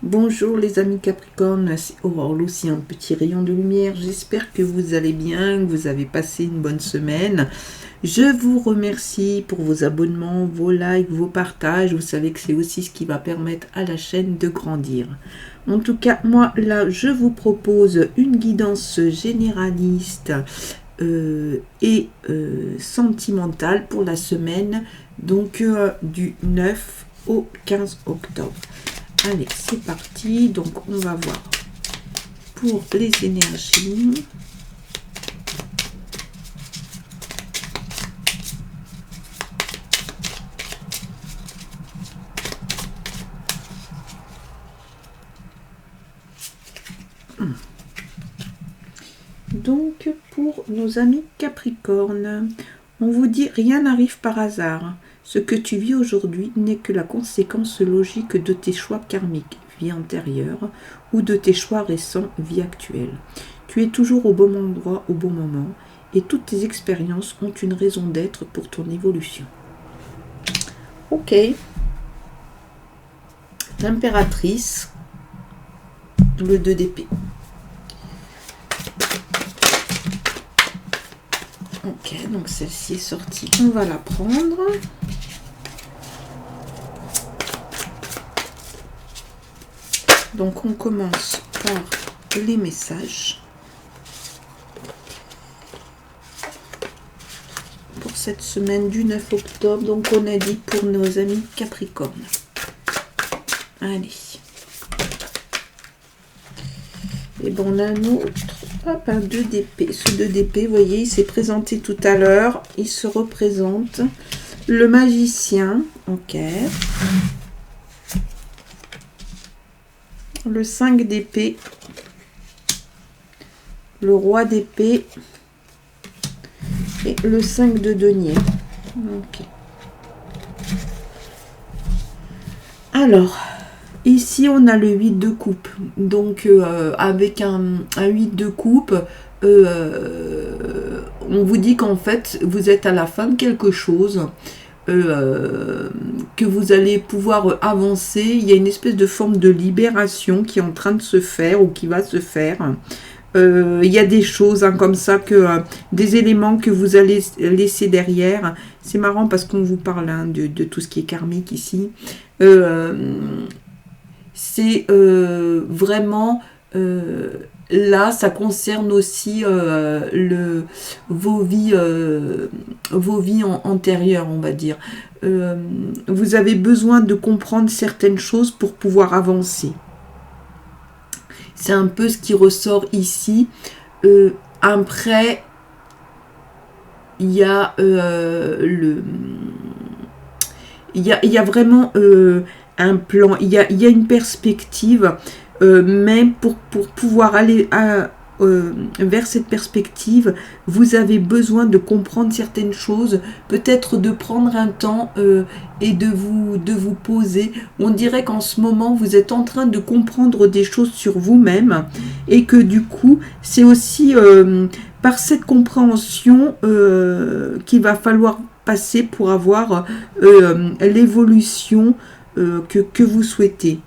Bonjour les amis Capricorne, c'est Aurore aussi un petit rayon de lumière. J'espère que vous allez bien, que vous avez passé une bonne semaine. Je vous remercie pour vos abonnements, vos likes, vos partages. Vous savez que c'est aussi ce qui va permettre à la chaîne de grandir. En tout cas, moi là, je vous propose une guidance généraliste et sentimentale pour la semaine, donc du 9 au 15 octobre. Allez, c'est parti. Donc, on va voir pour les énergies. Donc, pour nos amis Capricorne, on vous dit rien n'arrive par hasard. Ce que tu vis aujourd'hui n'est que la conséquence logique de tes choix karmiques, vie antérieure, ou de tes choix récents, vie actuelle. Tu es toujours au bon endroit, au bon moment, et toutes tes expériences ont une raison d'être pour ton évolution. Ok. L'impératrice, le 2 d'épée. Ok, donc celle-ci est sortie. On va la prendre. Donc on commence par les messages pour cette semaine du 9 octobre. Donc on a dit pour nos amis Capricorne. Allez. Et bon, on a un autre. Hop, un 2 d'épée. Ce 2 d'épée, vous voyez, il s'est présenté tout à l'heure. Il se représente. Le magicien. Ok. Le 5 d'épée. Le roi d'épée. Et le 5 de denier. Ok. Alors, ici, on a le 8 de coupe. Donc, avec un 8 de coupe, on vous dit qu'en fait, vous êtes à la fin de quelque chose, que vous allez pouvoir avancer. Il y a une espèce de forme de libération qui est en train de se faire ou qui va se faire. Il y a des choses comme ça, des éléments que vous allez laisser derrière. C'est marrant parce qu'on vous parle de tout ce qui est karmique ici. C'est vraiment là, ça concerne aussi vos vies antérieures, on va dire. Vous avez besoin de comprendre certaines choses pour pouvoir avancer. C'est un peu ce qui ressort ici. Après, il y a il y a vraiment un plan, il y a une perspective, mais pour pouvoir aller vers cette perspective, vous avez besoin de comprendre certaines choses, peut-être de prendre un temps et de vous poser. On dirait qu'en ce moment, vous êtes en train de comprendre des choses sur vous-même et que du coup, c'est aussi par cette compréhension qu'il va falloir passer pour avoir l'évolution que vous souhaitez.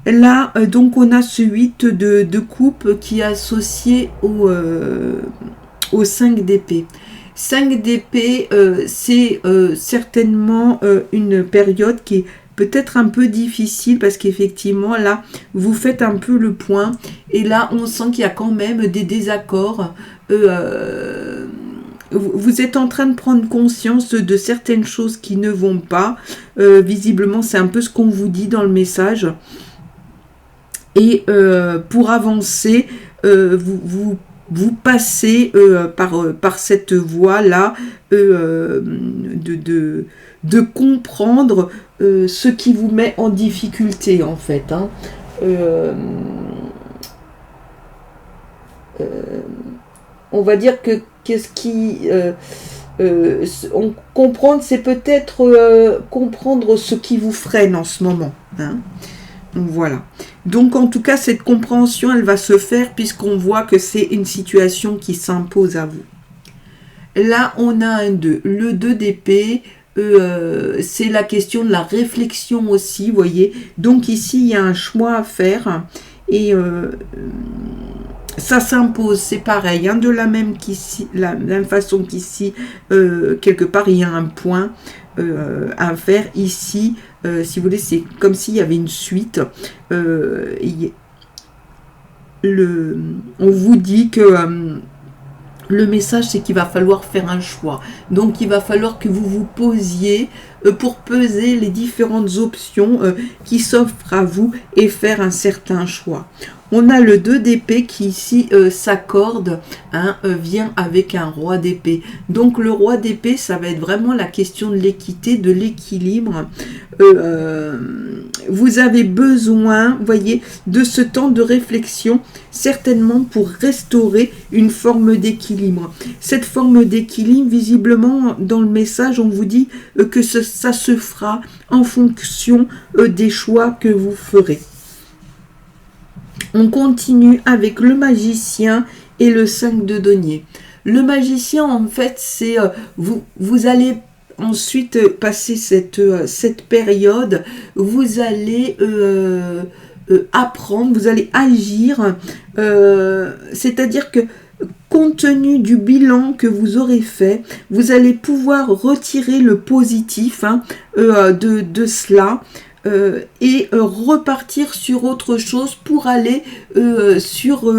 Là, donc, on a ce 8 de coupe qui est associé au 5 d'épée. 5 d'épée, c'est certainement une période qui est peut-être un peu difficile parce qu'effectivement, là, vous faites un peu le point. Et là, on sent qu'il y a quand même des désaccords. Vous êtes en train de prendre conscience de certaines choses qui ne vont pas. Visiblement, c'est un peu ce qu'on vous dit dans le message. Et pour avancer, vous passez par cette voie-là de comprendre ce qui vous met en difficulté, en fait. Hein. On va dire que qu'est-ce qui... comprendre, c'est peut-être comprendre ce qui vous freine en ce moment. Hein. Voilà. Donc, en tout cas, cette compréhension, elle va se faire puisqu'on voit que c'est une situation qui s'impose à vous. Là, on a un 2. Le 2 d'épée, c'est la question de la réflexion aussi, vous voyez. Donc ici, il y a un choix à faire et ça s'impose, c'est pareil, hein, de la même façon qu'ici, quelque part, il y a un point à faire. Ici, si vous voulez, c'est comme s'il y avait une suite. On vous dit que le message, c'est qu'il va falloir faire un choix. Donc, il va falloir que vous vous posiez pour peser les différentes options qui s'offrent à vous et faire un certain choix. On a le 2 d'épée qui ici s'accorde, hein, vient avec un roi d'épée. Donc le roi d'épée, ça va être vraiment la question de l'équité, de l'équilibre. Vous avez besoin, voyez, de ce temps de réflexion, certainement pour restaurer une forme d'équilibre. Cette forme d'équilibre, visiblement, dans le message, on vous dit que ça se fera en fonction des choix que vous ferez. On continue avec le magicien et le 5 de denier. Le magicien, en fait, c'est vous allez ensuite passer cette période, vous allez apprendre, vous allez agir, c'est-à-dire que compte tenu du bilan que vous aurez fait, vous allez pouvoir retirer le positif, hein, de cela. Et repartir sur autre chose pour aller sur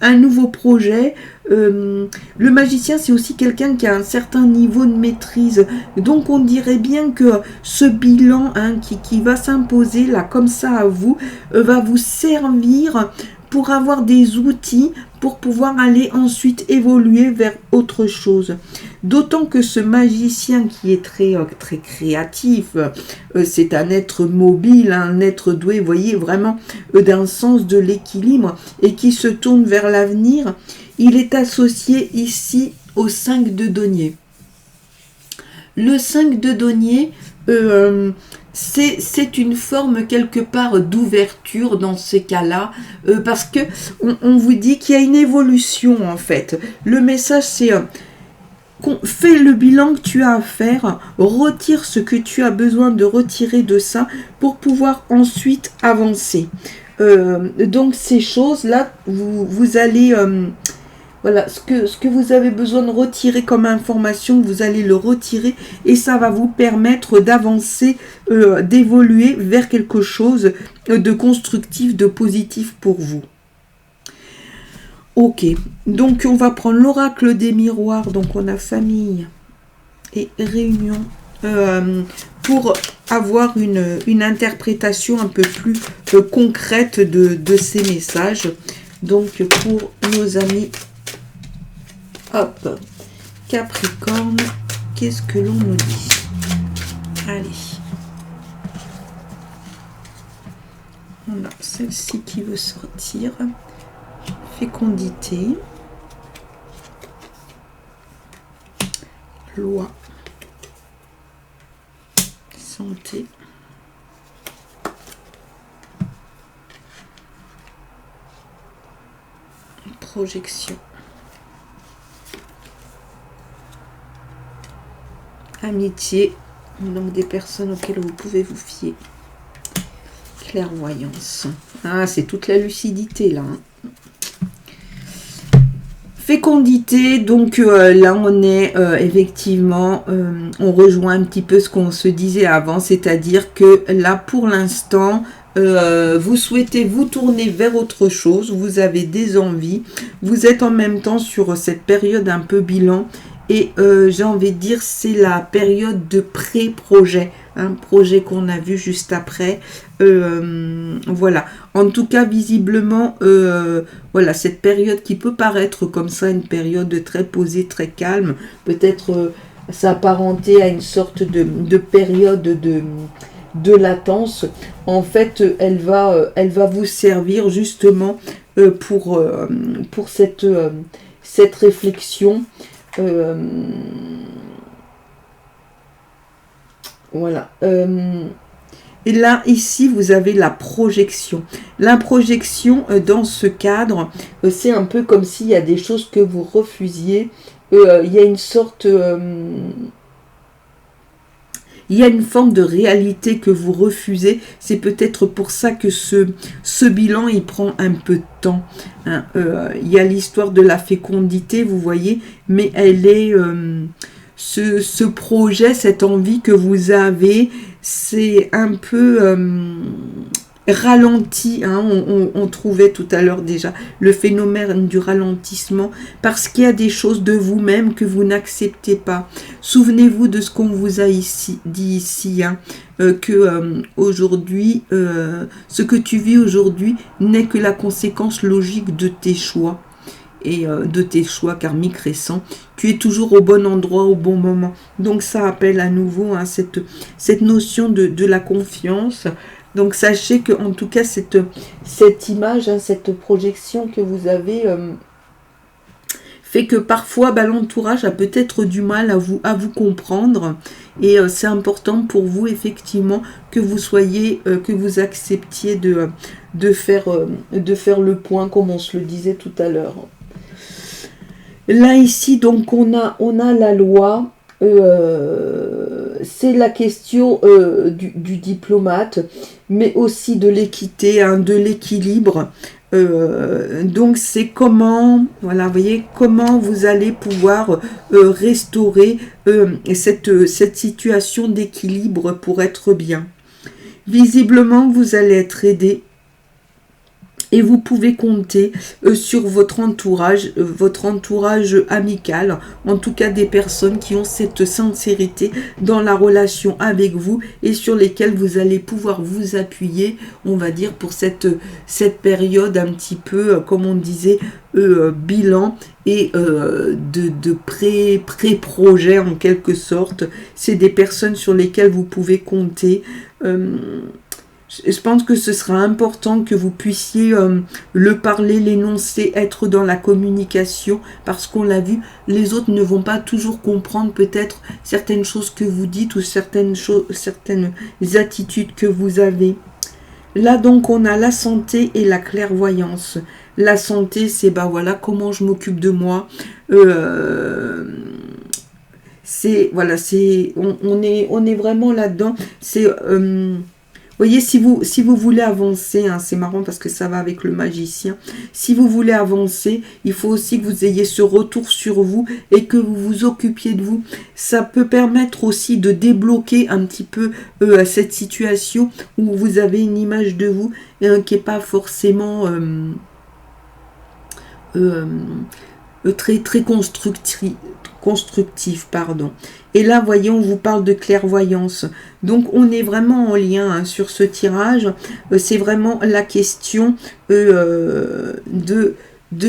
un nouveau projet. Le magicien, c'est aussi quelqu'un qui a un certain niveau de maîtrise. Donc, on dirait bien que ce bilan, hein, qui va s'imposer là, comme ça à vous, va vous servir pour avoir des outils pour pouvoir aller ensuite évoluer vers autre chose. D'autant que ce magicien qui est très créatif, c'est un être mobile, un être doué, vous voyez, vraiment d'un sens de l'équilibre et qui se tourne vers l'avenir, il est associé ici au 5 de denier. Le 5 de denier, c'est une forme quelque part d'ouverture dans ces cas-là, parce que on vous dit qu'il y a une évolution en fait. Le message c'est fais le bilan que tu as à faire, retire ce que tu as besoin de retirer de ça pour pouvoir ensuite avancer. Donc ces choses-là, vous allez... voilà, ce que vous avez besoin de retirer comme information, vous allez le retirer et ça va vous permettre d'avancer, d'évoluer vers quelque chose de constructif, de positif pour vous. Ok, donc on va prendre l'oracle des miroirs, donc on a famille et réunion, pour avoir une interprétation un peu plus concrète de ces messages. Donc pour nos amis, hop, Capricorne, qu'est-ce que l'on nous dit? Allez. On a celle-ci qui veut sortir. Fécondité. Loi. Santé. Projection. Amitié, donc des personnes auxquelles vous pouvez vous fier. Clairvoyance. Ah, c'est toute la lucidité là. Hein. Fécondité, donc là on est effectivement, on rejoint un petit peu ce qu'on se disait avant, c'est-à-dire que là pour l'instant, vous souhaitez vous tourner vers autre chose, vous avez des envies, vous êtes en même temps sur cette période un peu bilan. Et j'ai envie de dire, c'est la période de pré-projet, un projet qu'on a vu juste après. Voilà. En tout cas, visiblement, voilà, cette période qui peut paraître comme ça, une période très posée, très calme, peut-être s'apparenter à une sorte de période de latence. En fait, elle va vous servir justement pour cette réflexion. Voilà. Et là, ici, vous avez la projection. La projection, dans ce cadre, c'est un peu comme s'il y a des choses que vous refusiez. Il y a une sorte... il y a une forme de réalité que vous refusez. C'est peut-être pour ça que ce bilan, il prend un peu de temps. Hein. Il y a l'histoire de la fécondité, vous voyez, mais elle est... ce projet, cette envie que vous avez, c'est un peu ralenti. Hein. On trouvait tout à l'heure déjà le phénomène du ralentissement parce qu'il y a des choses de vous-même que vous n'acceptez pas. Souvenez-vous de ce qu'on vous a dit ici, hein, que aujourd'hui, ce que tu vis aujourd'hui n'est que la conséquence logique de tes choix. Et de tes choix karmiques récents, tu es toujours au bon endroit, au bon moment. Donc ça appelle à nouveau hein, cette notion de la confiance. Donc sachez que en tout cas cette image, hein, cette projection que vous avez fait que parfois l'entourage a peut-être du mal à vous comprendre. Et c'est important pour vous effectivement que vous soyez, que vous acceptiez de faire le point comme on se le disait tout à l'heure. Là, ici, donc, on a la loi. C'est la question du diplomate, mais aussi de l'équité, hein, de l'équilibre. Donc, c'est comment, voilà, vous voyez, comment vous allez pouvoir restaurer cette situation d'équilibre pour être bien. Visiblement, vous allez être aidé. Et vous pouvez compter sur votre entourage amical, en tout cas des personnes qui ont cette sincérité dans la relation avec vous et sur lesquelles vous allez pouvoir vous appuyer, on va dire, pour cette période un petit peu, comme on disait, bilan et de pré-projet en quelque sorte. C'est des personnes sur lesquelles vous pouvez compter. Je pense que ce sera important que vous puissiez le parler, l'énoncer, être dans la communication, parce qu'on l'a vu, les autres ne vont pas toujours comprendre peut-être certaines choses que vous dites ou certaines attitudes que vous avez. Là donc on a la santé et la clairvoyance. La santé, c'est voilà comment je m'occupe de moi. C'est voilà, c'est on est vraiment là-dedans. C'est voyez, si vous voulez avancer, hein, c'est marrant parce que ça va avec le magicien, si vous voulez avancer, il faut aussi que vous ayez ce retour sur vous et que vous vous occupiez de vous. Ça peut permettre aussi de débloquer un petit peu cette situation où vous avez une image de vous qui n'est pas forcément très constructif, pardon. Et là, voyez, on vous parle de clairvoyance. Donc, on est vraiment en lien hein, sur ce tirage. C'est vraiment la question de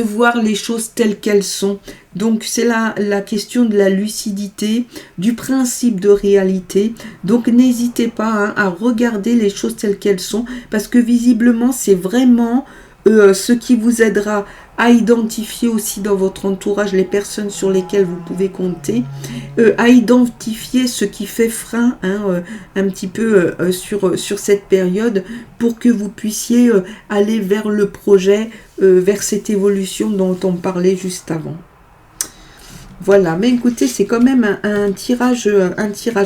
voir les choses telles qu'elles sont. Donc, c'est la question de la lucidité, du principe de réalité. Donc, n'hésitez pas hein, à regarder les choses telles qu'elles sont, parce que visiblement, c'est vraiment ce qui vous aidera à identifier aussi dans votre entourage les personnes sur lesquelles vous pouvez compter, à identifier ce qui fait frein hein, un petit peu sur cette période pour que vous puissiez aller vers le projet, vers cette évolution dont on parlait juste avant. Voilà, mais écoutez, c'est quand même un tirage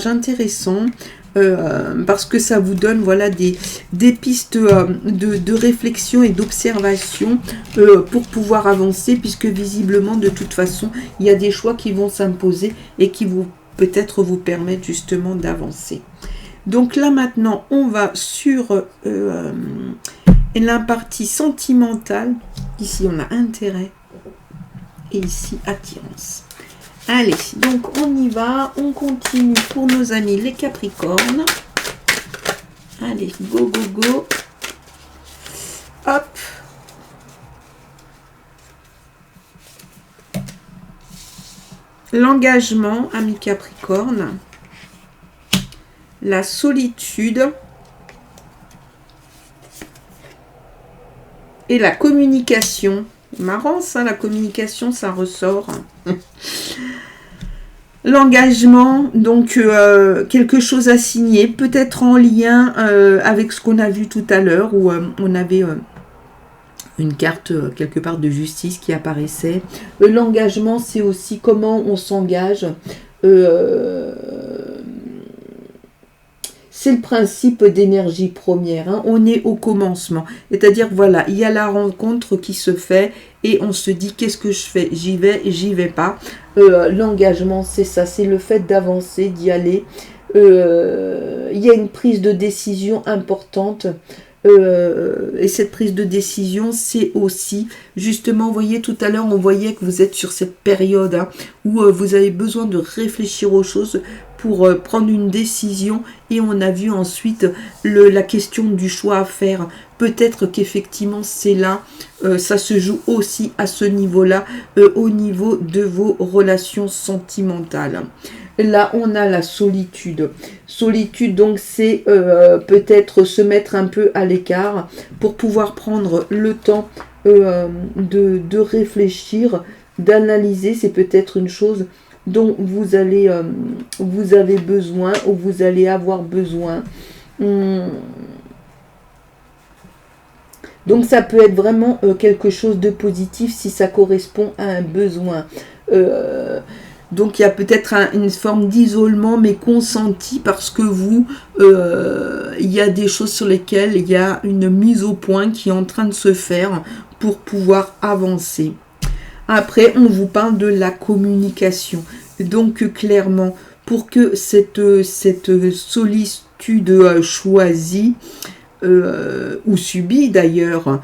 intéressant. Parce que ça vous donne voilà, des pistes de réflexion et d'observation pour pouvoir avancer, puisque visiblement de toute façon il y a des choix qui vont s'imposer et qui vont peut-être vous permettre justement d'avancer. Donc là maintenant on va sur la partie sentimentale. Ici on a intérêt et ici attirance. Allez, donc on y va, on continue pour nos amis les Capricornes. Allez, go, go, go. Hop. L'engagement, amis Capricornes. La solitude. Et la communication. Marrant ça, la communication, ça ressort. L'engagement, donc quelque chose à signer, peut-être en lien avec ce qu'on a vu tout à l'heure, où on avait une carte quelque part de justice qui apparaissait. L'engagement, c'est aussi comment on s'engage. c'est le principe d'énergie première. Hein. On est au commencement. C'est-à-dire, voilà, il y a la rencontre qui se fait et on se dit, qu'est-ce que je fais? J'y vais pas. L'engagement, c'est ça, c'est le fait d'avancer, d'y aller. Il y a une prise de décision importante. Et cette prise de décision, c'est aussi, justement, vous voyez, tout à l'heure, on voyait que vous êtes sur cette période hein, où vous avez besoin de réfléchir aux choses pour prendre une décision, et on a vu ensuite la question du choix à faire. Peut-être qu'effectivement, c'est là, ça se joue aussi à ce niveau-là, au niveau de vos relations sentimentales. Là, on a la solitude. Solitude, donc, c'est peut-être se mettre un peu à l'écart pour pouvoir prendre le temps de réfléchir, d'analyser. C'est peut-être une chose dont vous avez besoin ou vous allez avoir besoin. Donc, ça peut être vraiment quelque chose de positif si ça correspond à un besoin. Donc il y a peut-être une forme d'isolement mais consenti parce que vous, il y a des choses sur lesquelles il y a une mise au point qui est en train de se faire pour pouvoir avancer. Après, on vous parle de la communication. Donc clairement, pour que cette solitude choisie, ou subie d'ailleurs,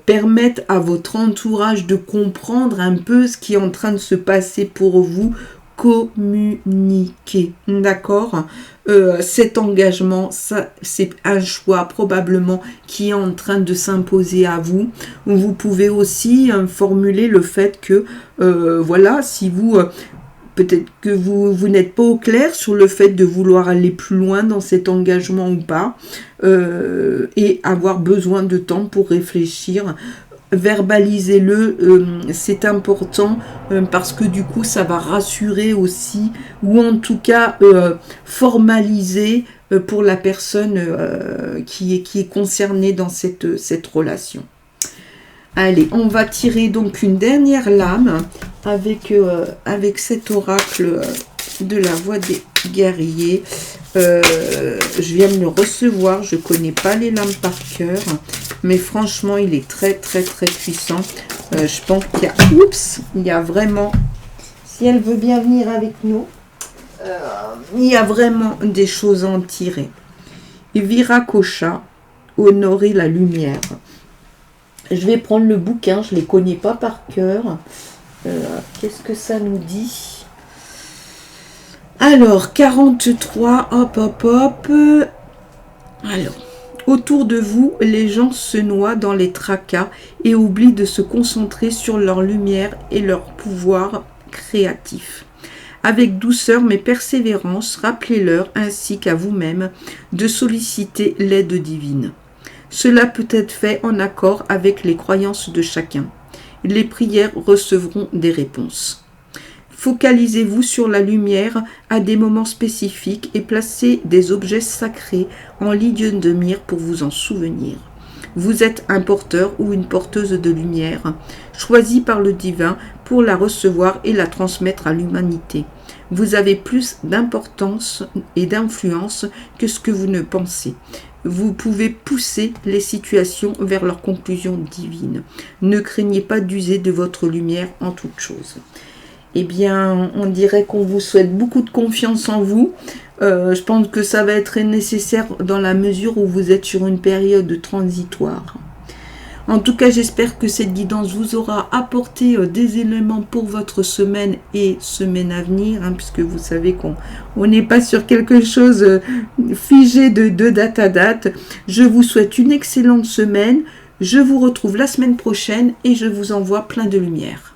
permettent à votre entourage de comprendre un peu ce qui est en train de se passer pour vous. Communiquer, d'accord, cet engagement, ça, c'est un choix probablement qui est en train de s'imposer à vous. Vous pouvez aussi formuler le fait que, voilà, si vous... peut-être que vous n'êtes pas au clair sur le fait de vouloir aller plus loin dans cet engagement ou pas, et avoir besoin de temps pour réfléchir. Verbalisez-le, c'est important parce que du coup ça va rassurer aussi, ou en tout cas formaliser pour la personne qui est concernée dans cette relation. Allez, on va tirer donc une dernière lame avec cet oracle de la voix des guerriers. Je viens de le recevoir, je ne connais pas les lames par cœur, mais franchement, il est très, très, très puissant. Je pense qu'il y a vraiment, si elle veut bien venir avec nous, il y a vraiment des choses à en tirer. Viracocha, honorer la lumière. Je vais prendre le bouquin, je ne les connais pas par cœur. Qu'est-ce que ça nous dit? Alors, 43, hop, hop, hop. Alors, autour de vous, les gens se noient dans les tracas et oublient de se concentrer sur leur lumière et leur pouvoir créatif. Avec douceur mais persévérance, rappelez-leur ainsi qu'à vous-même de solliciter l'aide divine. Cela peut être fait en accord avec les croyances de chacun. Les prières recevront des réponses. Focalisez-vous sur la lumière à des moments spécifiques et placez des objets sacrés en ligne de mire pour vous en souvenir. Vous êtes un porteur ou une porteuse de lumière, choisi par le divin pour la recevoir et la transmettre à l'humanité. Vous avez plus d'importance et d'influence que ce que vous ne pensez. Vous pouvez pousser les situations vers leur conclusion divine. Ne craignez pas d'user de votre lumière en toute chose. Eh bien, on dirait qu'on vous souhaite beaucoup de confiance en vous. Je pense que ça va être nécessaire dans la mesure où vous êtes sur une période transitoire. En tout cas, j'espère que cette guidance vous aura apporté des éléments pour votre semaine et semaine à venir, hein, puisque vous savez qu'on n'est pas sur quelque chose figé de date à date. Je vous souhaite une excellente semaine. Je vous retrouve la semaine prochaine et je vous envoie plein de lumière.